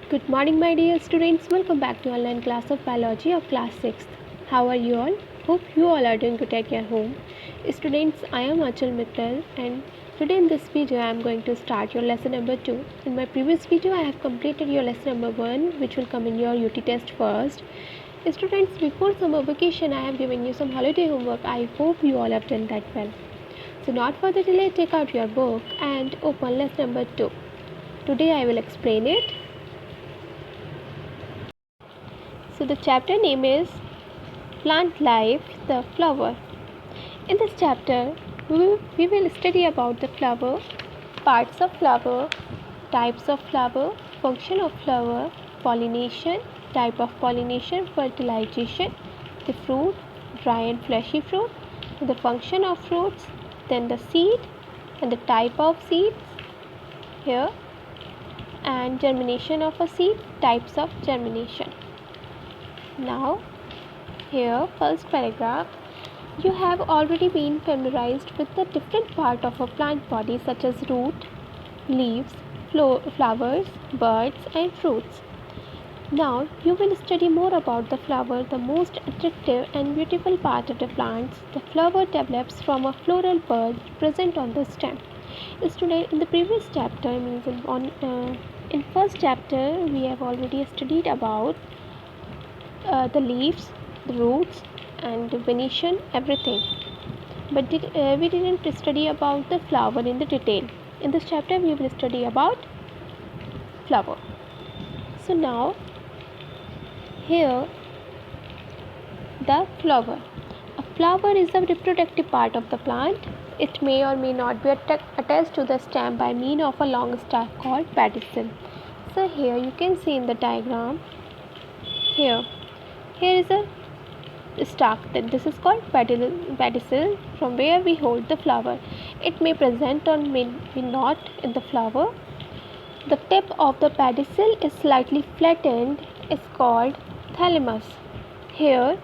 Good morning, my dear students. Welcome back to online class of biology of class 6th. How are you all? Hope you all are doing good at your home. Students, I am Achal Mittal, and today in this video I am going to start your lesson number 2. In my previous video I have completed your lesson number 1, which will come in your UT test first. Students, before summer vacation I have given you some holiday homework. I hope you all have done that well. So not further delay, take out your book and open lesson number 2. Today I will explain it. So the chapter name is Plant Life, the Flower. In this chapter, we will study about the flower, parts of flower, types of flower, function of flower, pollination, type of pollination, fertilization, the fruit, dry and fleshy fruit, the function of fruits, then the seed and the type of seeds here, and germination of a seed, types of germination. Now, here, first paragraph, you have already been familiarized with the different part of a plant body such as root, leaves, flowers, buds and fruits. Now, you will study more about the flower, the most attractive and beautiful part of the plants. The flower develops from a floral bud present on the stem. Student, in the previous chapter, in first chapter, we have already studied about the leaves, the roots and the venation, everything, but we didn't study about the flower in the detail. In this chapter we will study about flower. So now here the flower. A flower is the reproductive part of the plant. It may or may not be attached to the stem by means of a long stalk called pedicel. So here you can see in the diagram, here is a stalk, that this is called pedicel, from where we hold the flower. It may present or may not in the flower. The tip of the pedicel is slightly flattened, is called thalamus. Here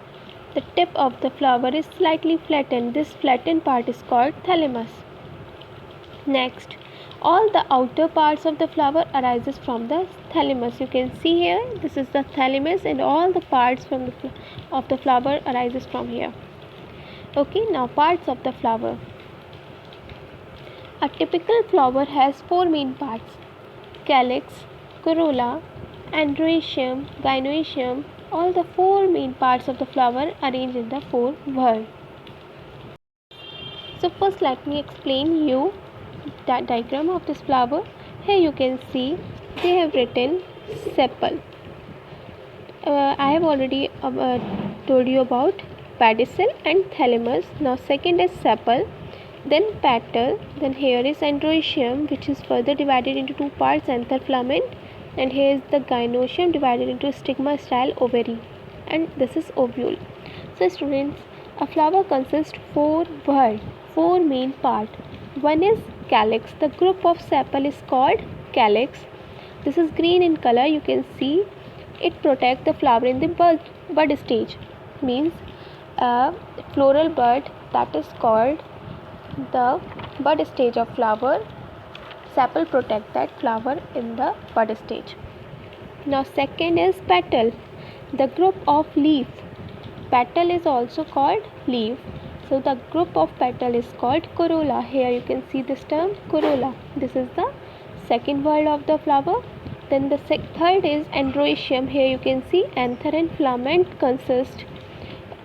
the tip of the flower is slightly flattened. This flattened part is called thalamus. Next, all the outer parts of the flower arises from the thalamus. You can see here, this is the thalamus and all the parts of the flower arises from here. Okay, now parts of the flower. A typical flower has 4 main parts: calyx, corolla, androecium, gynoecium. All the 4 main parts of the flower arranged in the 4 whorls. So first let me explain you that diagram of this flower. Here you can see they have written sepal. I have already told you about pedicel and thalamus. Now second is sepal, then petal, then here is androecium, which is further divided into 2 parts, anther filament, and here is the gynoecium divided into stigma, style, ovary, and this is ovule. So students, a flower consists 4 whorls, 4 main parts. One is calyx. The group of sepal is called calyx. This is green in color. You can see it protects the flower in the bud stage. Means a floral bud, that is called the bud stage of flower. Sepal protect that flower in the bud stage. Now second is petal. The group of leaf. Petal is also called leaf. So the group of petal is called corolla. Here you can see this term corolla. This is the second word of the flower. Then the third is androecium. Here you can see anther and filament consist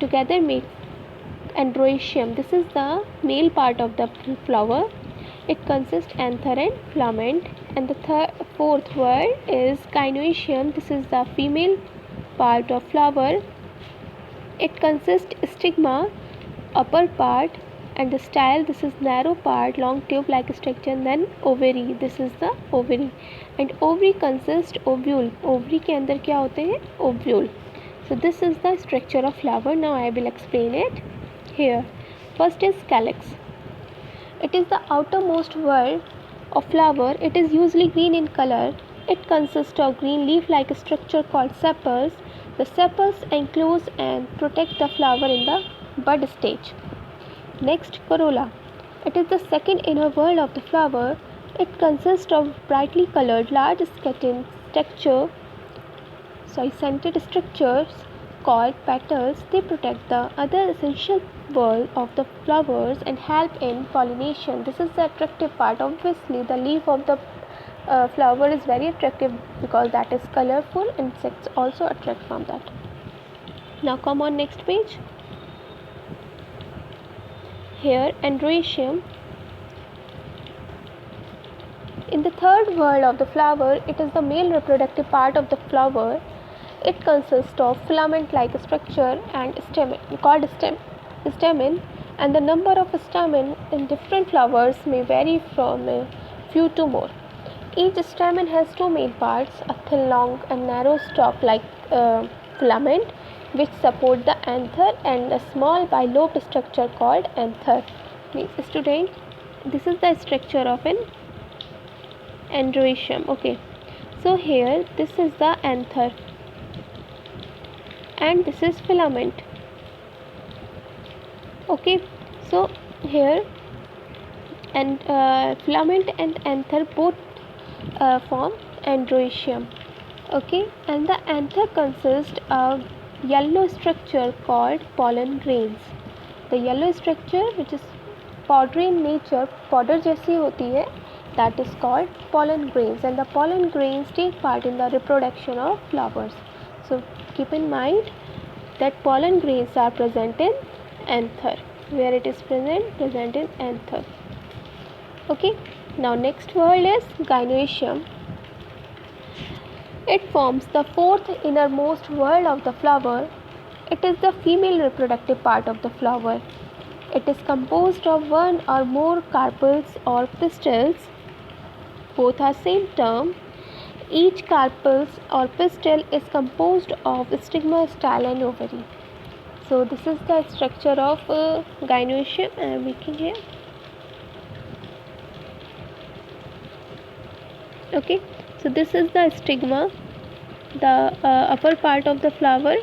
together make androecium. This is the male part of the flower. It consists anther and filament. And the fourth word is gynoecium. This is the female part of flower. It consists stigma, upper part, and the style, this is narrow part, long tube like structure, and then ovary, this is the ovary, and ovary consists ovule. Ovary के अंदर क्या होते हैं? Ovule. So this is the structure of flower. Now I will explain it here. First is calyx. It is the outermost whorl of flower. It is usually green in color. It consists of green leaf-like structure called sepals. The sepals enclose and protect the flower in the bud stage. Next, corolla. It is the second inner whorl of the flower. It consists of brightly colored large scattering structure scented structures called petals. They protect the other essential wall of the flowers and help in pollination. This is the attractive part. Obviously, the leaf of the flower is very attractive because that is colorful. Insects also attract from that. Now come on next page. Here androecium. In the third whorl of the flower, it is the male reproductive part of the flower. It consists of filament-like structure and stamen, called stamen, and the number of stamen in different flowers may vary from a few to more. Each stamen has two main parts, a thin, long and narrow stalk-like filament which support the anther, and a small bilobed structure called anther. Student, this is the structure of an androecium. Okay, so here this is the anther and this is filament. Okay, so here and filament and anther both form androecium. Okay, and the anther consists of yellow structure called pollen grains. The yellow structure, which is powdery in nature, powder जैसी होती है, that is called pollen grains, and the pollen grains take part in the reproduction of flowers. So keep in mind that pollen grains are present in anther. Where it is present in anther. Okay, now next word is gynoecium. It forms the fourth innermost whorl of the flower. It is the female reproductive part of the flower. It is composed of one or more carpels or pistils. Both are same term. Each carpels or pistil is composed of stigma, style and ovary. So this is the structure of gynoecium I am making here. Okay, so this is the stigma, the upper part of the flower,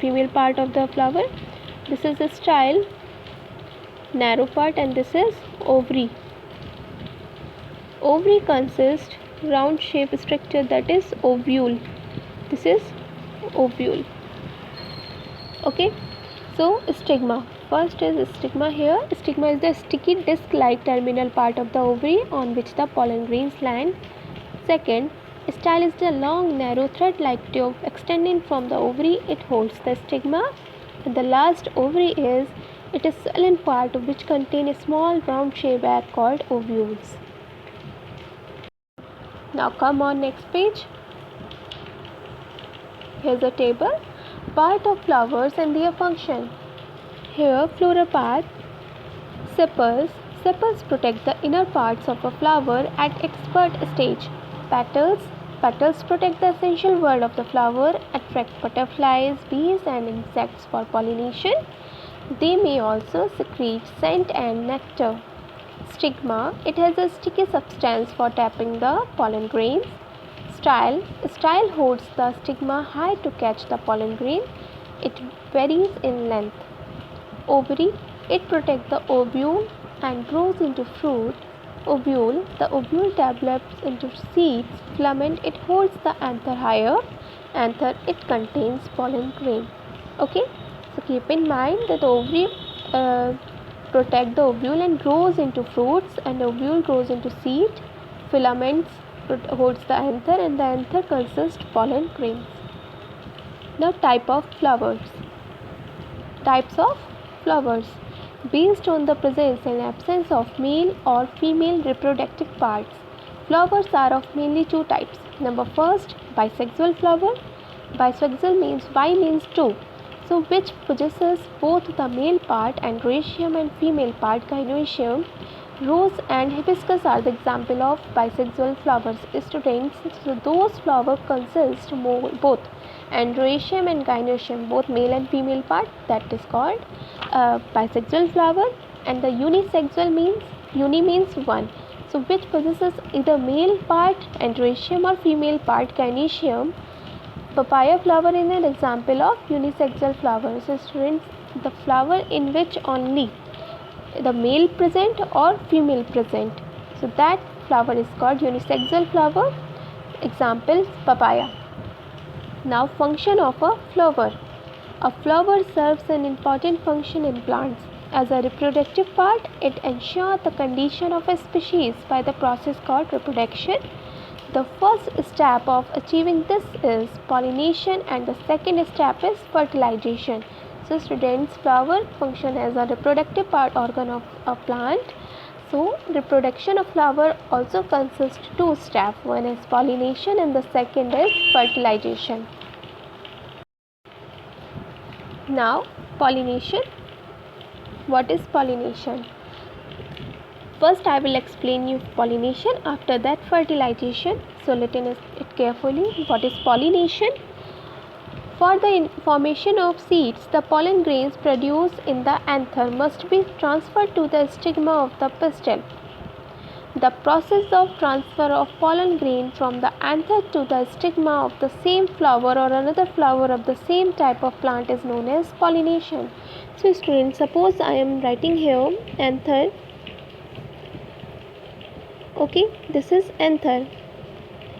female part of the flower. This is the style, narrow part, and this is ovary. Ovary consists round shape structure, that is ovule. This is ovule. Okay, so stigma. First is stigma here. Stigma is the sticky disc-like terminal part of the ovary on which the pollen grains land. Second, style is the long, narrow thread-like tube extending from the ovary. It holds the stigma. And the last, ovary, is it is silent part which contain a small round-shaped bag called ovules. Now come on next page. Here's a table. Part of flowers and their function. Here, floral part, sepals. Sepals protect the inner parts of a flower at its bud stage. Petals. Petals protect the essential whorl of the flower, attract butterflies, bees and insects for pollination. They may also secrete scent and nectar. Stigma. It has a sticky substance for tapping the pollen grains. Style. Style holds the stigma high to catch the pollen grain. It varies in length. Ovary. It protects the ovule and grows into fruit. Ovule. The ovule develops into seeds. Filament. It holds the anther higher. Anther. It contains pollen grain. Okay. So keep in mind that the ovary protect the ovule and grows into fruits, and ovule grows into seed. Filaments holds the anther, and the anther consists pollen grains. Now type of flowers. Types of flowers. Based on the presence and absence of male or female reproductive parts, flowers are of mainly two types. Number first, bisexual flower. Bisexual means bi means two, so which possesses both the male part androecium and female part gynoecium. Rose and hibiscus are the example of bisexual flowers. Students, so those flowers consist both androecium and gynoecium, both male and female part, that is called bisexual flower. And the unisexual means, uni means one, so which possesses either male part androecium or female part gynoecium. Papaya flower is an example of unisexual flower. So students, the flower in which only the male present or female present, so that flower is called unisexual flower. Examples: papaya. Now, function of a flower. A flower serves an important function in plants. As a reproductive part, it ensures the condition of a species by the process called reproduction. The first step of achieving this is pollination, and the second step is fertilization. So students, flower function as a reproductive part organ of a plant. So reproduction of flower also consists two steps. One is pollination and the second is fertilization. Now, pollination. What is pollination? First, I will explain you pollination. After that, fertilization. So, listen it carefully. What is pollination? For the formation of seeds, the pollen grains produced in the anther must be transferred to the stigma of the pistil. The process of transfer of pollen grain from the anther to the stigma of the same flower or another flower of the same type of plant is known as pollination. So students, suppose I am writing here anther. Okay, this is anther.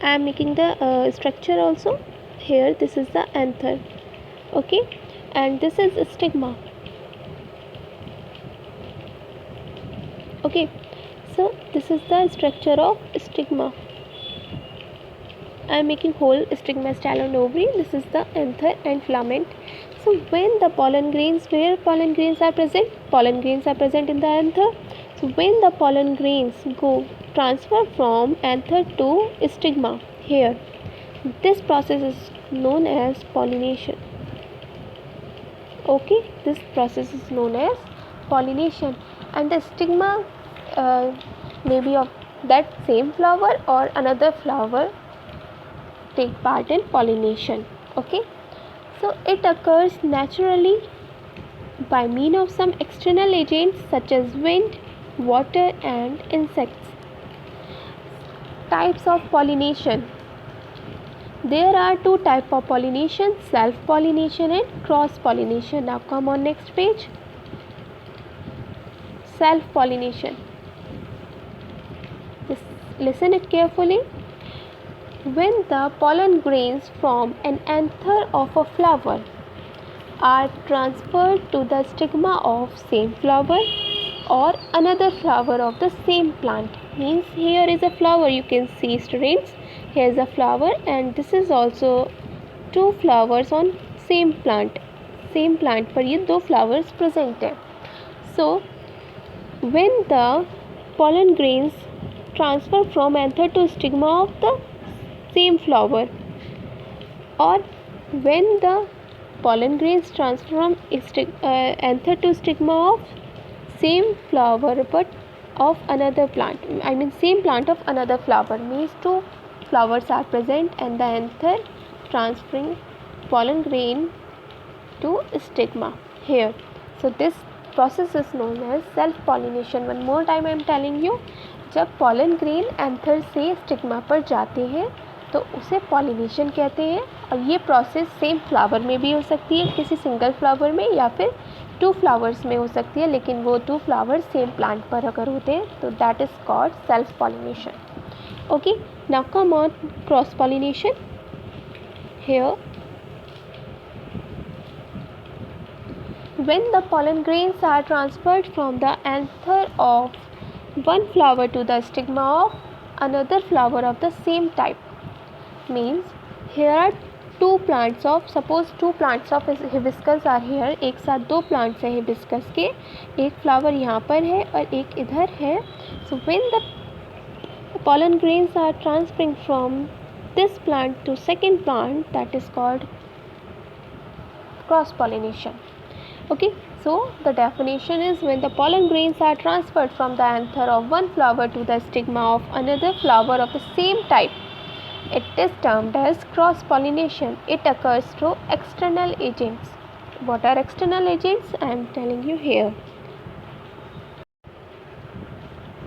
I am making the structure also. Here this is the anther. Okay, and this is stigma. Okay, so this is the structure of stigma. I am making whole stigma, style ovary. This is the anther and filament. So when the pollen grains, where pollen grains are present? Pollen grains are present in the anther. So when the pollen grains go transfer from anther to stigma, here, this process is known as pollination. Okay, this process is known as pollination, and the stigma may be of that same flower or another flower take part in pollination. Okay, so it occurs naturally by means of some external agents such as wind, water and insects. Types of pollination. There are two types of pollination: self-pollination and cross-pollination. Now come on next page. Self-pollination. Listen it carefully. When the pollen grains from an anther of a flower are transferred to the stigma of same flower or another flower of the same plant, means here is a flower, you can see students, here is a flower and this is also two flowers on same plant पर ये दो flowers present है. So when the pollen grains transfer from anther to stigma of the same flower, or when the pollen grains transfer from anther to stigma of same flower but of another plant, I mean same plant of another flower, means two flowers are present and the anther transferring pollen grain to stigma here. So this process is known as self pollination. One more time I am telling you, जब pollen grain anther से stigma पर जाते हैं तो उसे pollination कहते हैं. और ये प्रोसेस सेम फ्लावर में भी हो सकती है, किसी सिंगल फ्लावर में या फिर टू फ्लावर्स में हो सकती है, लेकिन वो टू फ्लावर सेम प्लांट पर अगर होते हैं तो that is called self pollination. Okay, now come on cross pollination. Here when the pollen grains are transferred from the anther of one flower to the stigma of another flower of the same type, means here are two plants of, suppose two plants of hibiscus are here. एक साथ दो plants हैं hibiscus के, एक flower यहाँ पर है और एक इधर है. So when the pollen grains are transferring from this plant to second plant, that is called cross pollination. Okay, so the definition is when the pollen grains are transferred from the anther of one flower to the stigma of another flower of the same type, it is termed as cross pollination. It occurs through external agents. What are external agents? I am telling you here.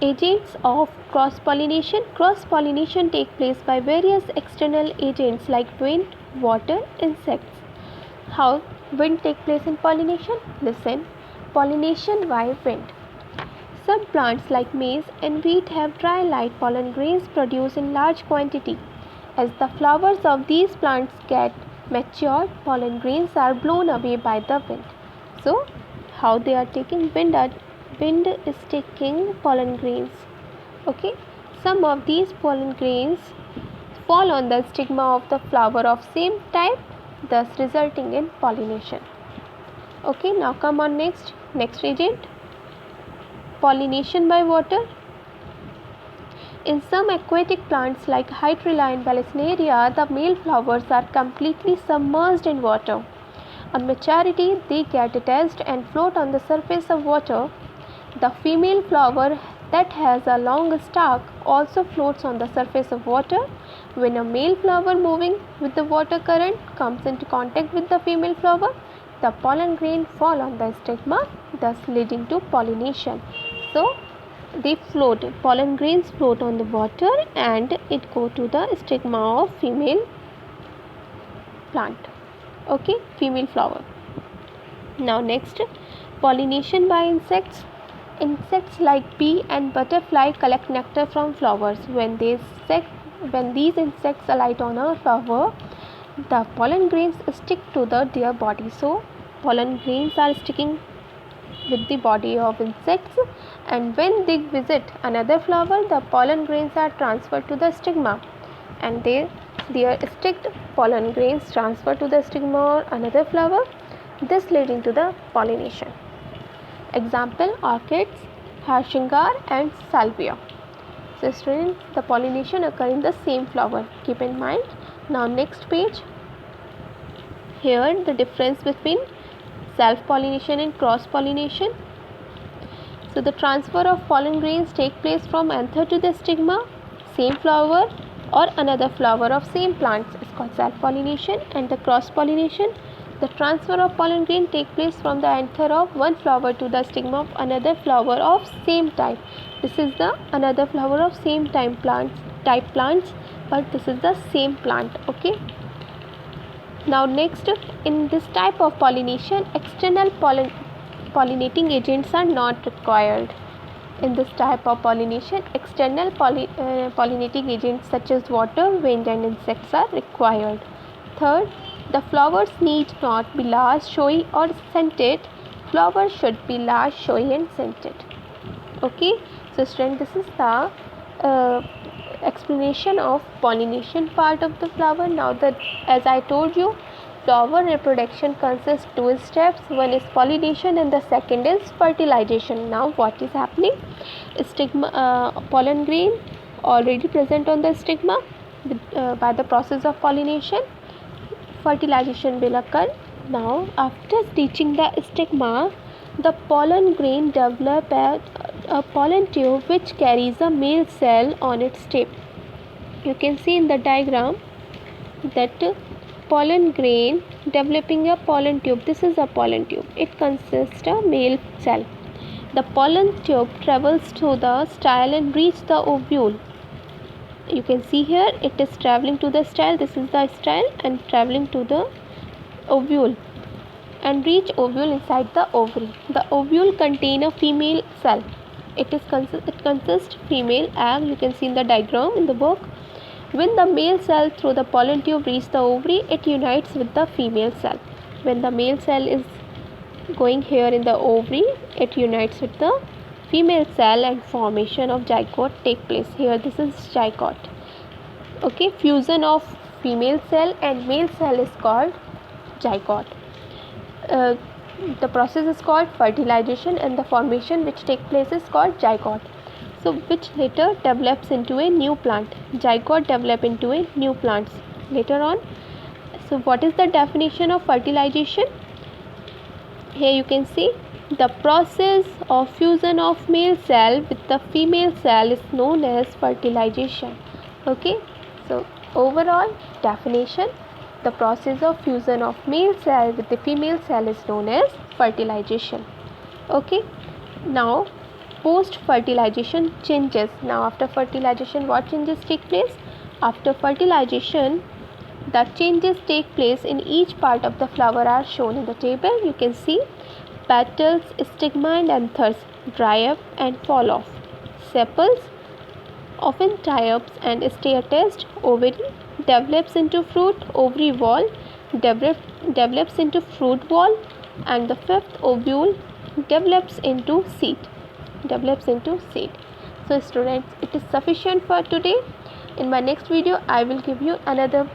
Agents of cross pollination. Cross pollination take place by various external agents like wind, water, insects. How wind take place in pollination? Listen. Pollination by wind. Some plants like maize and wheat have dry light pollen grains produced in large quantity. As the flowers of these plants get matured, pollen grains are blown away by the wind. So, how they are taking wind is taking pollen grains. Okay, some of these pollen grains fall on the stigma of the flower of same type, thus resulting in pollination. Okay, now come on next agent, pollination by water. In some aquatic plants like Hydrilla and Vallisneria, the male flowers are completely submerged in water. On maturity, they get detached and float on the surface of water. The female flower that has a long stalk also floats on the surface of water. When a male flower moving with the water current comes into contact with the female flower, the pollen grain fall on the stigma, thus leading to pollination. So, they float, pollen grains float on the water and it go to the stigma of female plant. Okay, female flower. Now next, pollination by insects. Insects like bee and butterfly collect nectar from flowers. When these insects alight on a flower, the pollen grains stick to their body. So pollen grains are sticking with the body of insects, and when they visit another flower, the pollen grains are transferred to the stigma, and their sticked pollen grains transfer to the stigma or another flower, this leading to the pollination. Example: orchids, harshingar and salvia. So students, the pollination occur in the same flower, keep in mind. Now next page, here the difference between self pollination and cross pollination. So the transfer of pollen grains take place from anther to the stigma, same flower or another flower of same plants is called self pollination, and the cross pollination, the transfer of pollen grain take place from the anther of one flower to the stigma of another flower of same type. This is the another flower of same type plants, but this is the same plant. Okay. Now next, in this type of pollination, external pollinating agents are not required. In this type of pollination, external pollinating agents such as water, wind and insects are required. Third, the flowers need not be large, showy or scented. Flowers should be large, showy and scented. Okay, so student, this is the explanation of pollination part of the flower. Now that, as I told you, flower reproduction consists two steps. One is pollination and the second is fertilization. Now what is happening? Stigma, pollen grain already present on the stigma by the process of pollination. Fertilization will occur. Now after reaching the stigma, the pollen grain develop a pollen tube which carries a male cell on its tip. You can see in the diagram that pollen grain developing a pollen tube. This is a pollen tube. It consists of male cell. The pollen tube travels through the style and reaches the ovule. You can see here it is traveling to the style. This is the style and traveling to the ovule and reach ovule inside the ovary. The ovule contain a female cell. It consists female egg. You can see in the diagram in the book. When the male cell through the pollen tube reaches the ovary, it unites with the female cell. When the male cell is going here in the ovary, it unites with the female cell and formation of zygote take place. Here this is zygote. Okay, fusion of female cell and male cell is called zygote. The process is called fertilization and the formation which take place is called zygote. So which later develops into a new plant. Zygote develop into a new plants later on. So what is the definition of fertilization? Here you can see the process of fusion of male cell with the female cell is known as fertilization. Okay, so overall definition, the process of fusion of male cell with the female cell is known as fertilization. Okay, now post fertilization changes. Now after fertilization, what changes take place? After fertilization, the changes take place in each part of the flower are shown in the table. You can see petals, stigma and anthers dry up and fall off. Sepals often types and stay attached. Ovary develops into fruit. Ovary wall develops into fruit wall, and the fifth ovule develops into seed. So students, it is sufficient for today. In my next video, I will give you another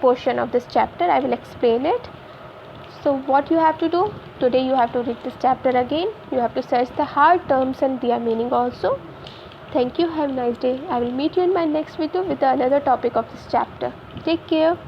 portion of this chapter. I will explain it. So what you have to do today, you have to read this chapter again. You have to search the hard terms and their meaning also. Thank you. Have a nice day. I will meet you in my next video with another topic of this chapter. Take care.